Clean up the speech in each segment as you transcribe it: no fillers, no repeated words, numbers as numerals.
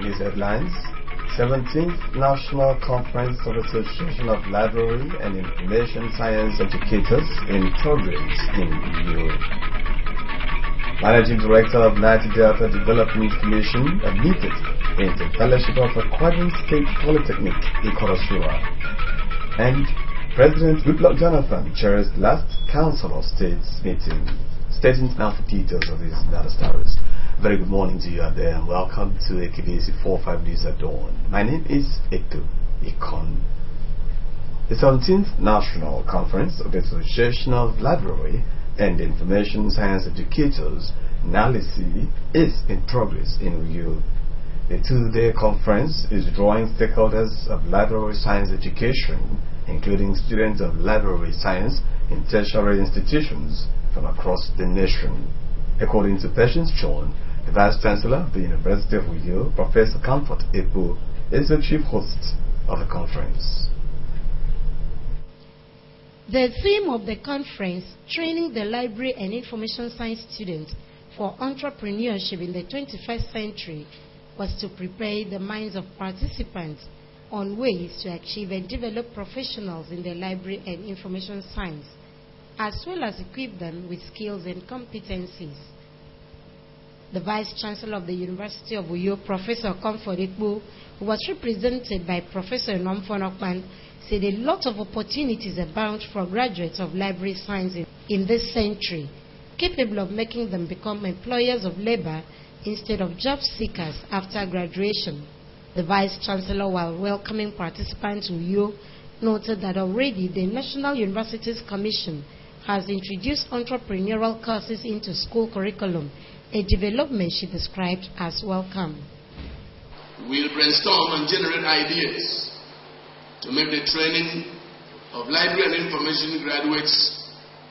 In these headlines, 17th National Conference of Association of Library and Information Science Educators in progress in EU. Managing Director of Niger Delta Development Commission admitted into fellowship of Aquarian State Polytechnic in Korosua. And President Goodluck Jonathan chairs last Council of States meeting. Stay tuned now for details of these and other stories. Very good morning to you out there and welcome to AKBC 45 News at Dawn. My name is Eto Ikon. The 17th National Conference of the Association of Library and Information Science Educators, NALISI, is in progress in Uyo. The two-day conference is drawing stakeholders of library science education, including students of library science in tertiary institutions from across the nation. According to Patience John, the Vice Chancellor of the University of Uyo, Professor Comfort Epo, is the chief host of the conference. The theme of the conference, Training the Library and Information Science Students for Entrepreneurship in the 21st Century, was to prepare the minds of participants on ways to achieve and develop professionals in the library and information science, as well as equip them with skills and competencies. The Vice Chancellor of the University of Uyo, Professor Comfort Epo, who was represented by Professor Nomfon Okman, said a lot of opportunities abound for graduates of library science in this century, capable of making them become employers of labor instead of job seekers after graduation. The Vice Chancellor, while welcoming participants to Uyo, noted that already the National Universities Commission has introduced entrepreneurial courses into school curriculum, a development she described as welcome. We'll brainstorm and generate ideas to make the training of library and information graduates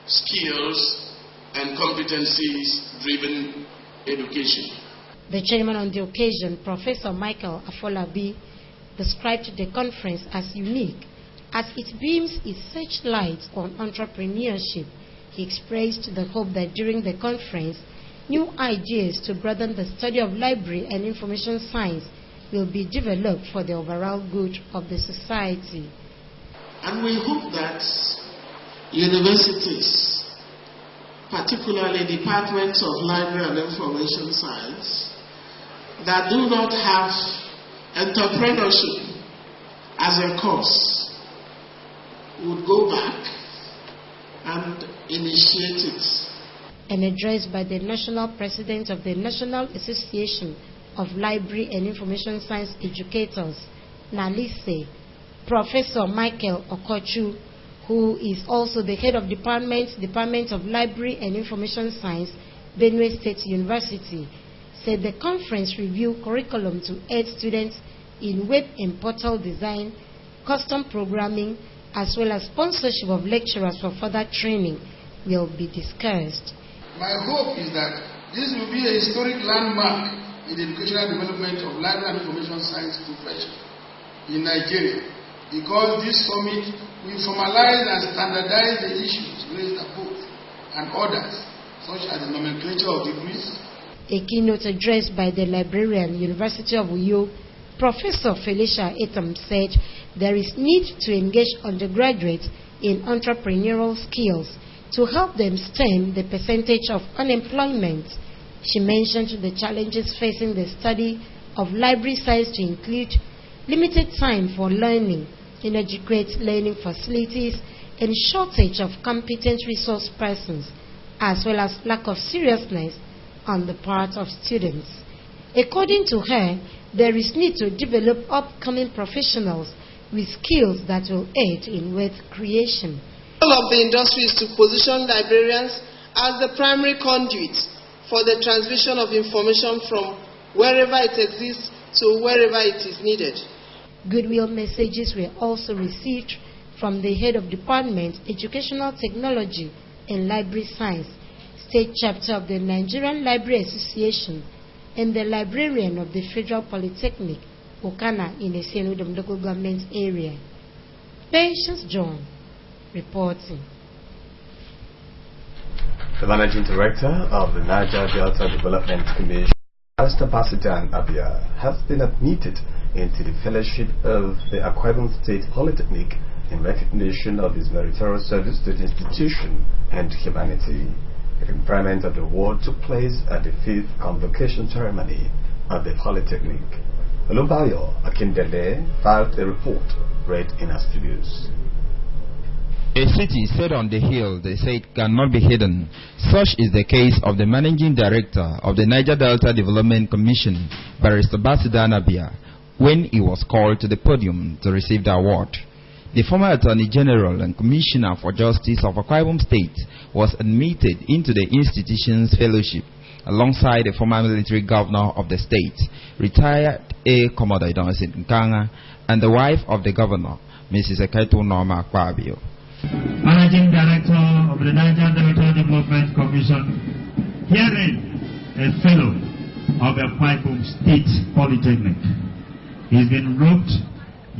skills and competencies-driven education. The chairman on the occasion, Professor Michael Afolabi, described the conference as unique as it beams its searchlight on entrepreneurship. He expressed the hope that during the conference, new ideas to broaden the study of library and information science will be developed for the overall good of the society. And we hope that universities, particularly departments of library and information science, that do not have entrepreneurship as a course, would go back and initiate it. An address by the National President of the National Association of Library and Information Science Educators, NALISE, Professor Michael Okochu, who is also the head of Department of Library and Information Science, Benue State University, said the conference reviewed curriculum to aid students in web and portal design, custom programming, as well as sponsorship of lecturers for further training will be discussed. My hope is that this will be a historic landmark in the educational development of library and information science profession in Nigeria, because this summit will formalize and standardize the issues raised above and others, such as the nomenclature of degrees. A keynote address by the librarian, University of Uyo, Professor Felicia Etam, said there is need to engage undergraduates in entrepreneurial skills to help them stem the percentage of unemployment. She mentioned the challenges facing the study of library science to include limited time for learning, inadequate learning facilities, and shortage of competent resource persons, as well as lack of seriousness on the part of students. According to her, there is need to develop upcoming professionals with skills that will aid in wealth creation. All of the industries to position librarians as the primary conduit for the transmission of information from wherever it exists to wherever it is needed. Goodwill messages were also received from the head of Department, Educational Technology and Library Science, State Chapter of the Nigerian Library Association, and the librarian of the Federal Polytechnic, Okana, in the Senudom local government area. Patience John, reporting. The Managing Director of the Niger Delta Development Commission Barrister Basidan Abia has been admitted into the fellowship of the Akwa Ibom State Polytechnic in recognition of his meritorious service to the institution and humanity. The conferment of the award took place at the 5th convocation ceremony at the Polytechnic. Olubayo Akindele filed a report read in our studios. A city set on the hill, they say, it cannot be hidden. Such is the case of the Managing Director of the Niger Delta Development Commission, Barrister Basidan Abia, when he was called to the podium to receive the award. The former Attorney General and Commissioner for Justice of Akwa Ibom State was admitted into the institution's fellowship alongside the former military governor of the state, retired Air Commodore Idonsi Nkanga, and the wife of the governor, Mrs. Ekaitu Norma Akpabio. Managing Director of the Niger Delta Development Commission, herein a fellow of the Akwa Ibom State Polytechnic. He's been robed,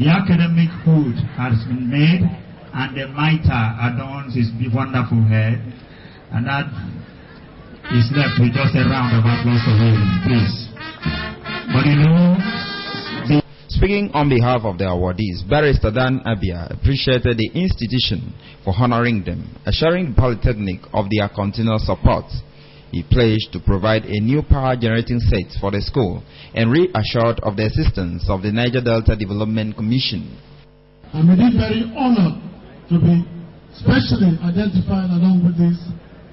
the academic hood has been made, and the mitre adorns his wonderful head, and that is left with just a round of applause for him, please. But you know, speaking on behalf of the awardees, Barrister Dan Abia appreciated the institution for honoring them, assuring the Polytechnic of their continual support. He pledged to provide a new power generating set for the school and reassured of the assistance of the Niger Delta Development Commission. I'm indeed very honored to be specially identified along with this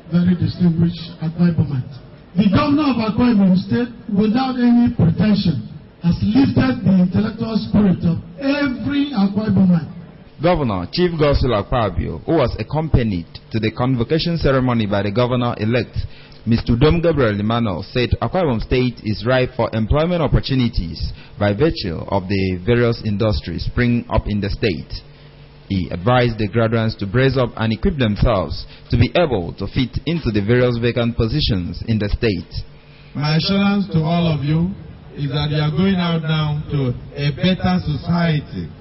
very distinguished Akwa Ibomite. The governor of Akwa Ibom State, without any pretension, has lifted the intellectual spirit of every Akwa Ibomite. Governor Chief Godswill Akpabio, who was accompanied to the convocation ceremony by the governor-elect, Mr. Dom Gabriel Emmanuel, said Akwa Ibom State is ripe for employment opportunities by virtue of the various industries springing up in the state. He advised the graduates to brace up and equip themselves to be able to fit into the various vacant positions in the state. My assurance to all of you is that you are going out now to a better society.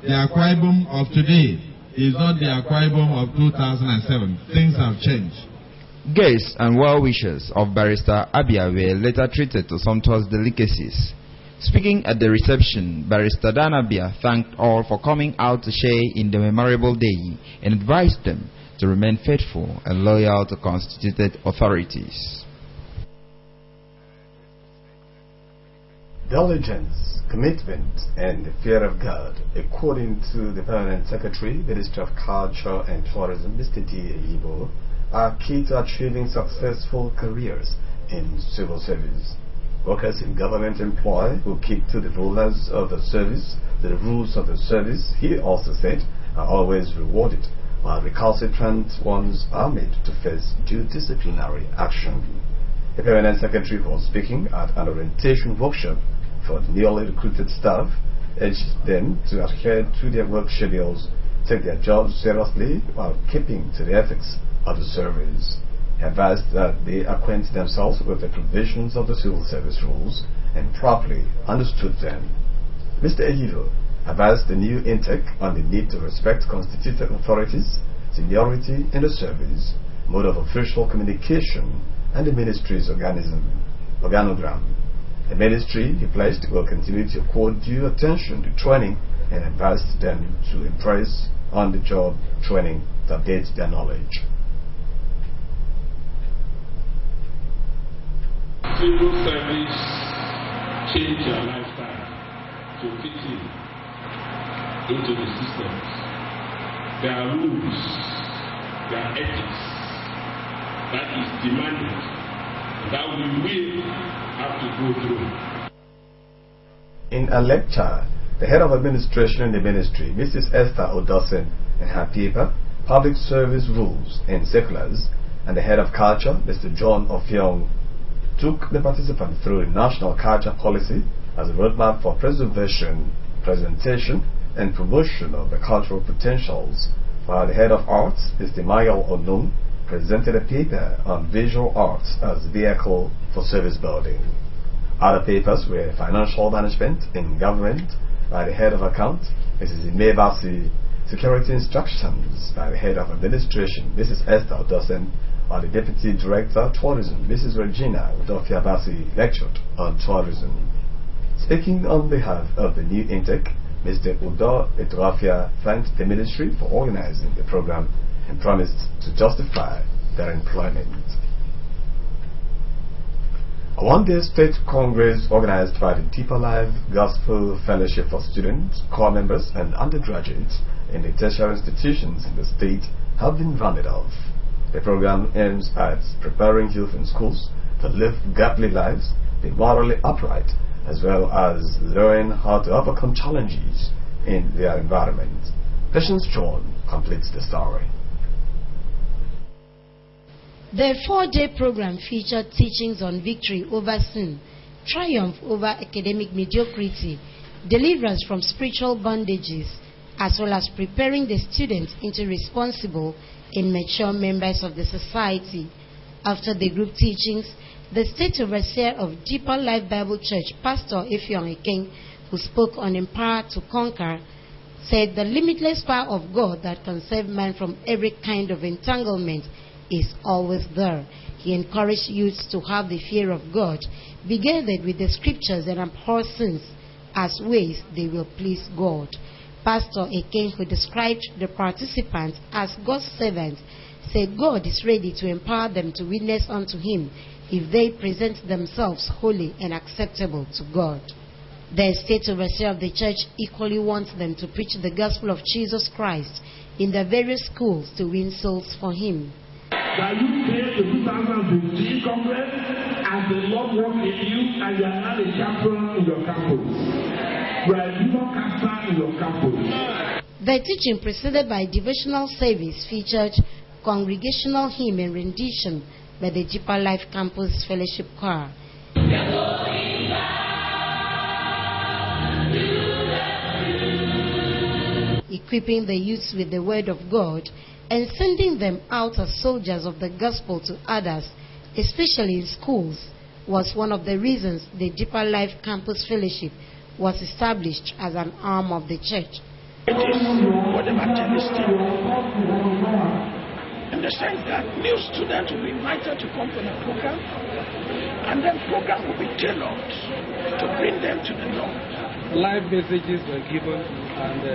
The Akwa Ibom of today is not the Akwa Ibom of 2007. Things have changed. Guests and well-wishers of Barrister Abia were later treated to sumptuous delicacies. Speaking at the reception, Barrister Dan Abia thanked all for coming out to share in the memorable day and advised them to remain faithful and loyal to constituted authorities. Diligence, commitment, and the fear of God, according to the Permanent Secretary, Ministry of Culture and Tourism, Mr. D. Yibo, are key to achieving successful careers in civil service. Workers in government employ who keep to the rules of the service, he also said, are always rewarded, while recalcitrant ones are made to face due disciplinary action. The Permanent Secretary was speaking at an orientation workshop for the newly recruited staff, urged them to adhere to their work schedules, take their jobs seriously while keeping to the ethics of the service. He advised that they acquaint themselves with the provisions of the civil service rules and properly understood them. Mr. Ejido advised the new intake on the need to respect constituted authorities, seniority in the service, mode of official communication, and the ministry's organogram. The ministry, he pledged, will continue to accord due attention to training and advised them to embrace on-the-job training to update their knowledge. Civil service change your lifestyle to fit into the systems. There are rules, there are ethics that is demanded, that we will have to go through. In a lecture, the head of administration in the ministry, Mrs. Esther Odosen, and her paper, Public Service Rules and Circulars, and the head of culture, Mr. John Ofiong, took the participants through the national culture policy as a roadmap for preservation, presentation, and promotion of the cultural potentials, while the head of arts, Mr. Michael Onum, presented a paper on visual arts as vehicle for service building. Other papers were financial management in government by the head of accounts, Mrs. Imebasi, security instructions by the head of administration, Mrs. Esther Odosen, while the Deputy Director of Tourism, Mrs. Regina Udofiabasi, lectured on tourism. Speaking on behalf of the new intake, Mr. Udo Etuafia thanked the ministry for organizing the program and promised to justify their employment. A one-day state congress organized by the Deeper Life Gospel Fellowship for students, corps members, and undergraduates in the tertiary institutions in the state have been rounded off. The program aims at preparing youth in schools to live godly lives, be morally upright, as well as learn how to overcome challenges in their environment. Patience John completes the story. The 4-day program featured teachings on victory over sin, triumph over academic mediocrity, deliverance from spiritual bondages, as well as preparing the students into responsible and mature members of the society. After the group teachings, the State Overseer of Deeper Life Bible Church, Pastor Effiong Ekeng, who spoke on Empower to Conquer, said the limitless power of God that can save man from every kind of entanglement is always there. He encouraged youths to have the fear of God, be gathered with the scriptures and abhor sins as ways they will please God. Pastor Ekeng, who described the participants as God's servants, said God is ready to empower them to witness unto Him if they present themselves holy and acceptable to God. The State Overseer of the church equally wants them to preach the gospel of Jesus Christ in the various schools to win souls for Him. That you came to 2015 Congress and the Lord worked in you and you are now a chaplain in your campus. You are a demon caster in your campus. The teaching, preceded by devotional service, featured congregational hymn and rendition by the Deeper Life Campus Fellowship Choir. Equipping the youths with the Word of God and sending them out as soldiers of the gospel to others, especially in schools, was one of the reasons the Deeper Life Campus Fellowship was established as an arm of the church. It is for the evangelistic, in the sense that new students will be invited to come for the program, and then program will be tailored to bring them to the Lord. Live messages were given and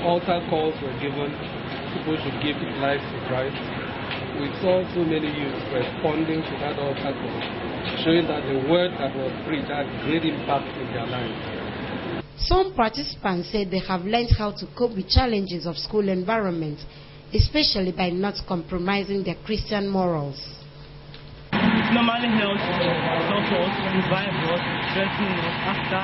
altar calls were given. People should give life to Christ. We saw so many youths responding to that altar call, showing that the word that was preached had great impact in their lives. Some participants said they have learned how to cope with challenges of school environment, especially by not compromising their Christian morals. It normally helps us, revive us, strengthen us after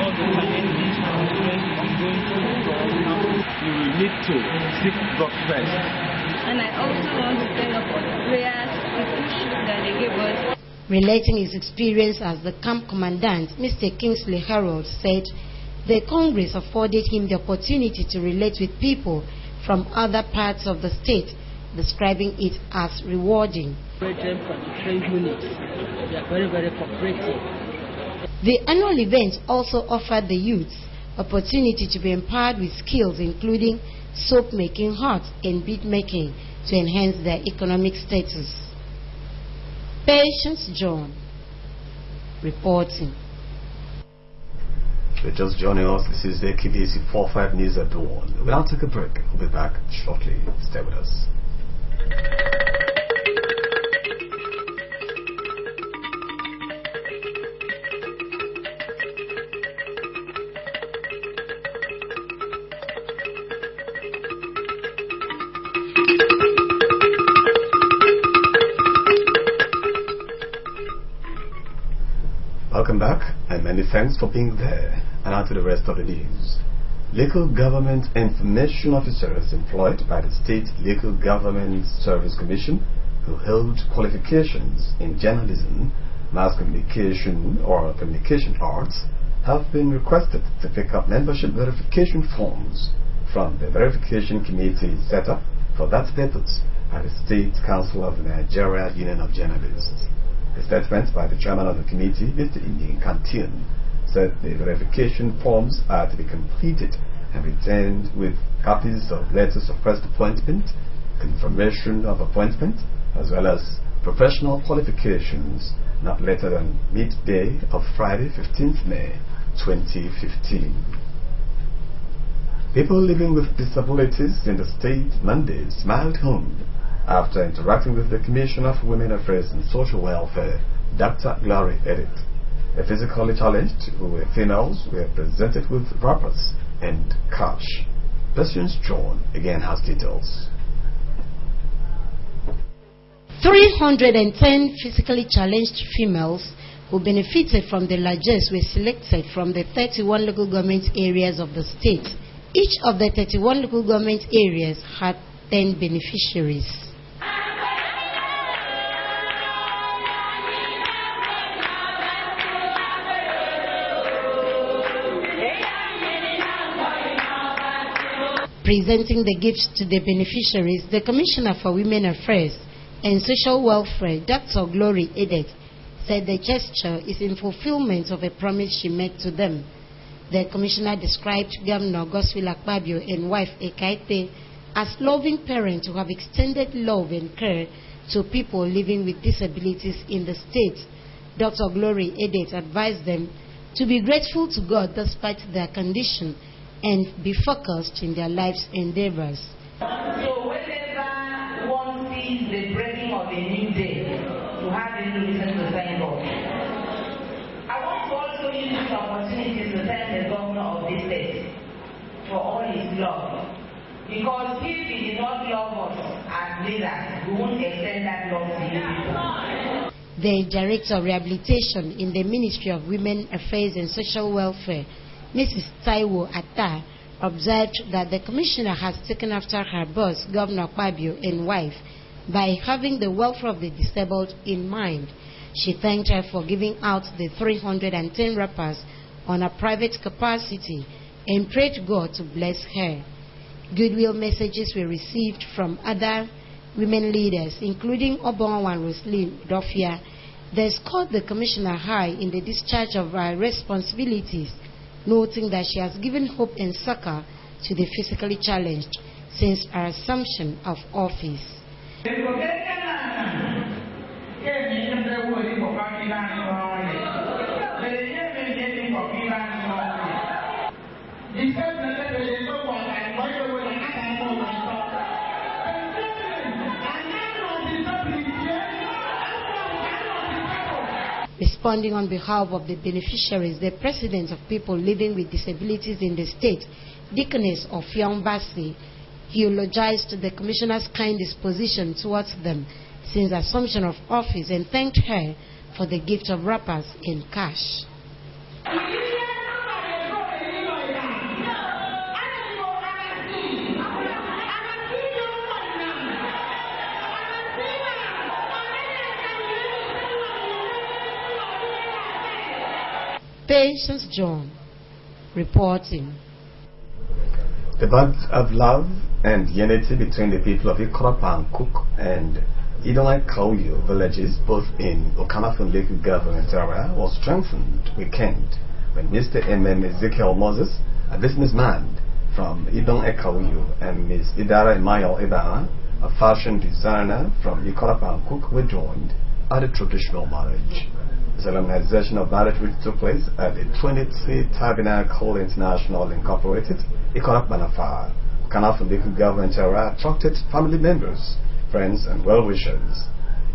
all the challenges and experiences we're going through. You will need to seek God first. And I also want to thank God for the prayers, the push that they gave us. Relating his experience as the camp commandant, Mr. Kingsley Harold said the Congress afforded him the opportunity to relate with people from other parts of the state, describing it as rewarding. From the trade units, they are very, very cooperative. The annual event also offered the youths opportunity to be empowered with skills including soap making, art, and bead making to enhance their economic status. Patience John reporting. If you're just joining us, this is the KBC 45 News at Dawn. We'll now take a break. We'll be back shortly. Stay with us. Welcome back, and many thanks for being there. And now to the rest of the news. Local government information officers employed by the State Local Government Service Commission who hold qualifications in journalism, mass communication, or communication arts have been requested to pick up membership verification forms from the verification committee set up for that purpose by the State Council of the Nigeria Union of Journalists. A statement by the chairman of the committee, Mr. Indi Kantin, said the verification forms are to be completed and returned with copies of letters of first appointment, confirmation of appointment, as well as professional qualifications not later than midday of Friday, 15th May 2015. People living with disabilities in the state Monday smiled home after interacting with the Commissioner for Women Affairs and Social Welfare, Dr. Glory Edith. The physically challenged, who were females, were presented with wrappers and cash. Patience John again has details. 310 physically challenged females who benefited from the largesse were selected from the 31 local government areas of the state. Each of the 31 local government areas had 10 beneficiaries. Presenting the gifts to the beneficiaries, the Commissioner for Women Affairs and Social Welfare, Dr. Glory Edith, said the gesture is in fulfillment of a promise she made to them. The Commissioner described Governor Godswill Akpabio and wife Ekaite as loving parents who have extended love and care to people living with disabilities in the state. Dr. Glory Edith advised them to be grateful to God despite their condition and be focused in their life's endeavors. So whenever one sees the breaking of a new day, to have a reason to thank God. I want to also use this opportunity to thank the governor of this state for all his love. Because if he did not love us as leaders, we won't extend that love to you people. The Director of Rehabilitation in the Ministry of Women Affairs and Social Welfare, Mrs. Taiwo Atta, observed that the Commissioner has taken after her boss, Governor Akpabio, and wife by having the welfare of the disabled in mind. She thanked her for giving out the 310 wrappers on a private capacity and prayed God to bless her. Goodwill messages were received from other women leaders, including Obonwan Roslyn Dofia. They scored the Commissioner high in the discharge of her responsibilities, noting that she has given hope and succor to the physically challenged since her assumption of office. Responding on behalf of the beneficiaries, the President of People Living with Disabilities in the State, Deaconess Ofion Basi, he eulogized the Commissioner's kind disposition towards them since assumption of office and thanked her for the gift of wrappers in cash. Patience John reporting. The bond of love and unity between the people of Ikorapa Cook and Idonai Kauyo villages, both in Okanafon Lake government area, was strengthened weekend when Mr. M.M. Ezekiel Moses, a businessman from Idonai Kauyo, and Ms. Idara Imayo Ibaha, a fashion designer from Ikorapa Cook, were joined at a traditional marriage. The solemnization of marriage which took place at the 20th Tabernacle International Incorporated, Ikorap Manafar, Kanafun government area, attracted family members, friends, and well-wishers.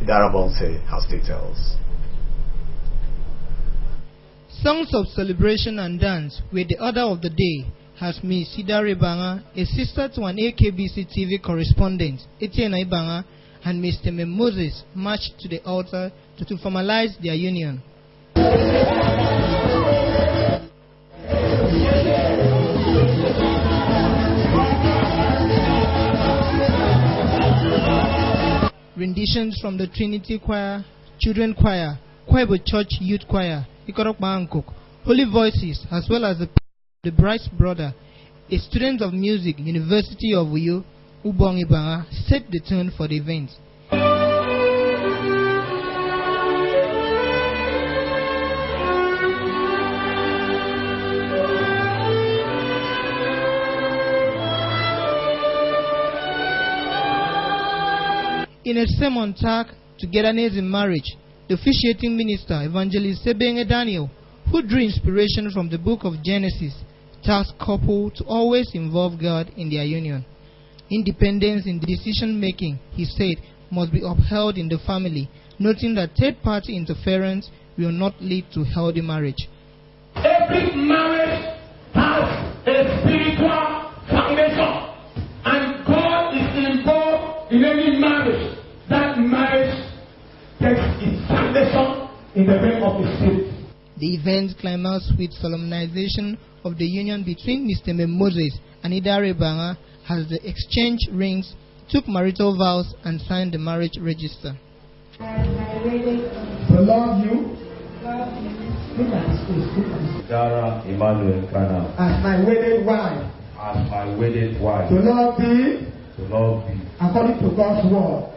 Idara Bonse has details. Songs of celebration and dance were the order of the day as Ms. Idara Ibanga, a sister to an AKBC TV correspondent, Etienne Ibanga, and Mr. M. Moses marched to the altar to formalize their union. Renditions from the Trinity Choir, Children Choir, Kwebo Church Youth Choir, Ikorok Bangkok, Holy Voices, as well as the bride's brother, a student of music, University of Uyo, Ubong Ibanga, set the tone for the event. In a sermon tagged Togetherness in Marriage, the officiating minister, Evangelist Sebenge Daniel, who drew inspiration from the book of Genesis, tasked couples to always involve God in their union. Independence in decision-making, he said, must be upheld in the family, noting that third-party interference will not lead to healthy marriage. Every marriage has a spiritual foundation, and God is involved in any marriage. That marriage takes its foundation in the realm of the spirit. The event climaxed with solemnization of the union between Mr. Moses and Idare Banga as they exchanged rings, took marital vows, and signed the marriage register. To love you, Dara Emmanuel Kana, as my wedded wife, to love thee, according to God's word.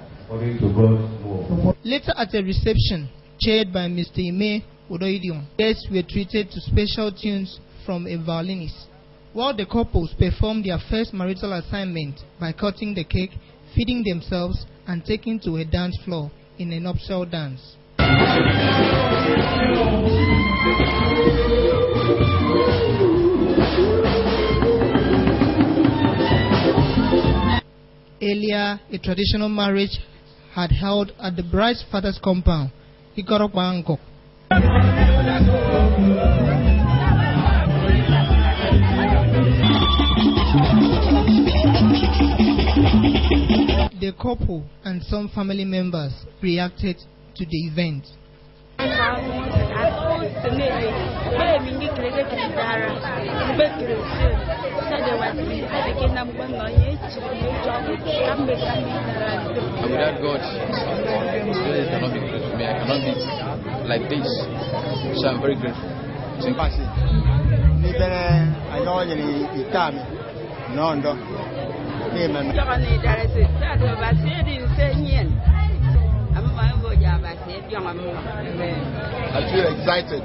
Later at a reception chaired by Mr. Ime Odoidion, guests were treated to special tunes from a violinist, while the couples performed their first marital assignment by cutting the cake, feeding themselves, and taking to a dance floor in a nuptial dance. Earlier, a traditional marriage had held at the bride's father's compound, Ikorokwa Nkok. The couple and some family members reacted to the event. Without God, it cannot be good for me. I cannot be like this. So I'm very grateful. I feel excited.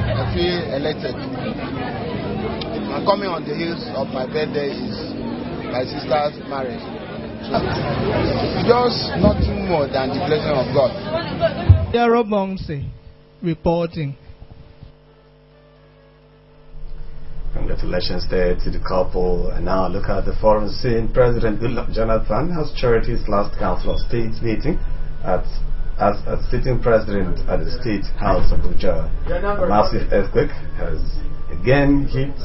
I feel elated. I'm coming on the heels of my birthday is my sister's marriage. So it's just nothing more than the blessing of God. Darrow Bongse reporting. Congratulations there to the couple. And now look at the foreign scene. President Goodluck Jonathan has chaired his last Council of State meeting as sitting president at the State House of Abuja. A massive earthquake has again hit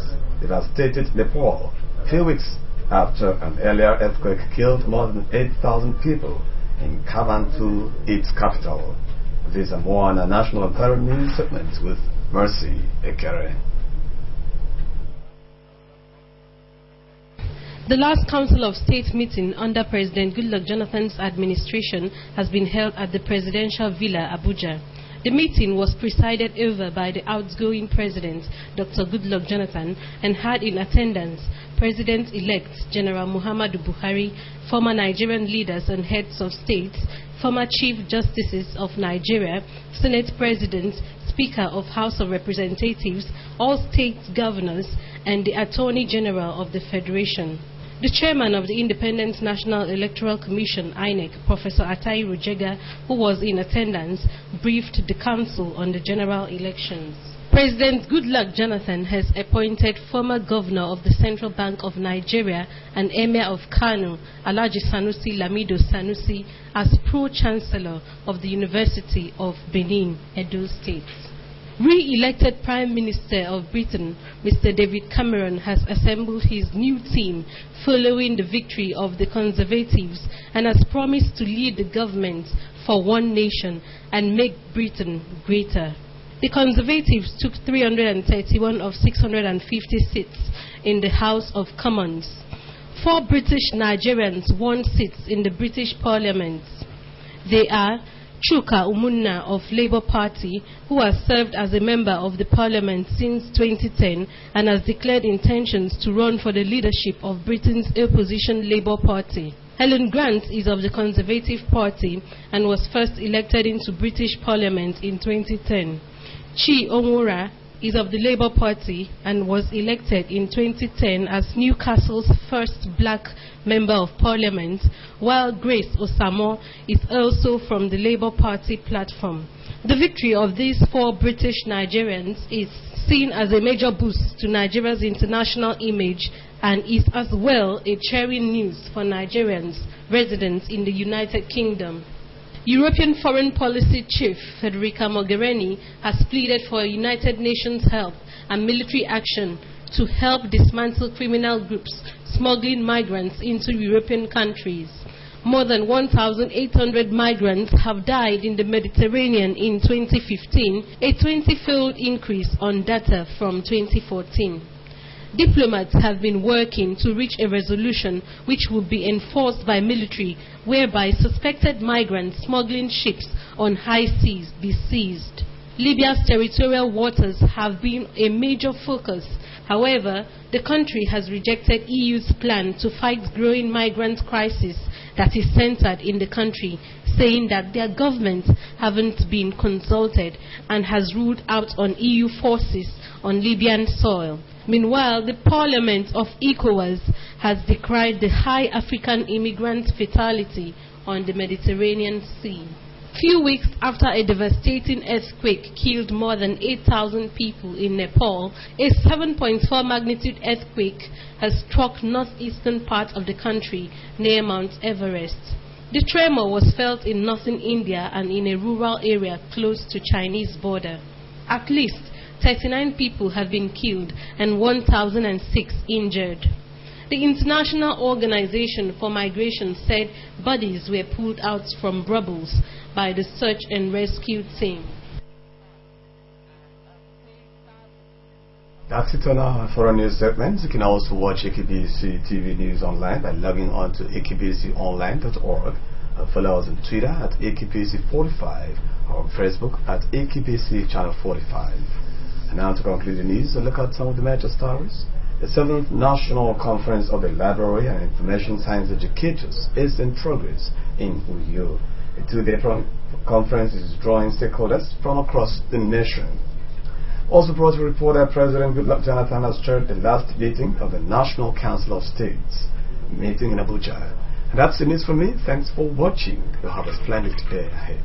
devastated Nepal a few weeks after an earlier earthquake killed more than 8,000 people in Kathmandu, its capital. These are more on a national and current news segment with Mercy Ekere. The last Council of State meeting under President Goodluck Jonathan's administration has been held at the Presidential Villa, Abuja. The meeting was presided over by the outgoing President, Dr. Goodluck Jonathan, and had in attendance President-elect General Muhammadu Buhari, former Nigerian leaders and heads of states, former Chief Justices of Nigeria, Senate President, Speaker of House of Representatives, all state governors, and the Attorney General of the Federation. The chairman of the Independent National Electoral Commission, INEC, Professor Atai Rujega, who was in attendance, briefed the council on the general elections. President Goodluck Jonathan has appointed former governor of the Central Bank of Nigeria and Emir of Kano, Alhaji Sanusi Lamido Sanusi, as pro-chancellor of the University of Benin, Edo State. Re-elected Prime Minister of Britain, Mr. David Cameron, has assembled his new team following the victory of the Conservatives and has promised to lead the government for one nation and make Britain greater. The Conservatives took 331 of 650 seats in the House of Commons. 4 British Nigerians won seats in the British Parliament. They are Chuka Umunna of Labour Party, who has served as a member of the Parliament since 2010 and has declared intentions to run for the leadership of Britain's opposition Labour Party. Helen Grant is of the Conservative Party and was first elected into British Parliament in 2010. Chi Onwura is of the Labour Party and was elected in 2010 as Newcastle's first black Member of Parliament, while Grace Osamo is also from the Labour Party platform. The victory of these 4 British Nigerians is seen as a major boost to Nigeria's international image and is as well a cheering news for Nigerians residents in the United Kingdom. European Foreign Policy Chief Federica Mogherini has pleaded for United Nations help and military action to help dismantle criminal groups smuggling migrants into European countries. More than 1,800 migrants have died in the Mediterranean in 2015, a 20-fold increase on data from 2014. Diplomats have been working to reach a resolution which would be enforced by military, whereby suspected migrant smuggling ships on high seas be seized. Libya's territorial waters have been a major focus. However, the country has rejected EU's plan to fight growing migrant crisis that is centered in the country, saying that their government haven't been consulted and has ruled out on EU forces on Libyan soil. Meanwhile, the Parliament of ECOWAS has decried the high African immigrant fatality on the Mediterranean Sea. Few weeks after a devastating earthquake killed more than 8,000 people in Nepal, a 7.4 magnitude earthquake has struck northeastern part of the country near Mount Everest. The tremor was felt in northern India and in a rural area close to Chinese border. At least 39 people have been killed and 1,006 injured. The International Organization for Migration said bodies were pulled out from rubbles by the search and rescue team. That's it on our foreign news segment. You can also watch AKBC TV News online by logging on to akbconline.org and follow us on Twitter at AKBC45 or on Facebook at AKBC Channel 45. And now to conclude the news, a look at some of the major stories. The 7th National Conference of the Library and Information Science Educators is in progress in Uyo. The 2-day conference is drawing stakeholders from across the nation. Also brought to report that President Goodluck Jonathan has chaired the last meeting of the National Council of States meeting in Abuja. And that's the news for me. Thanks for watching. You have a splendid day ahead.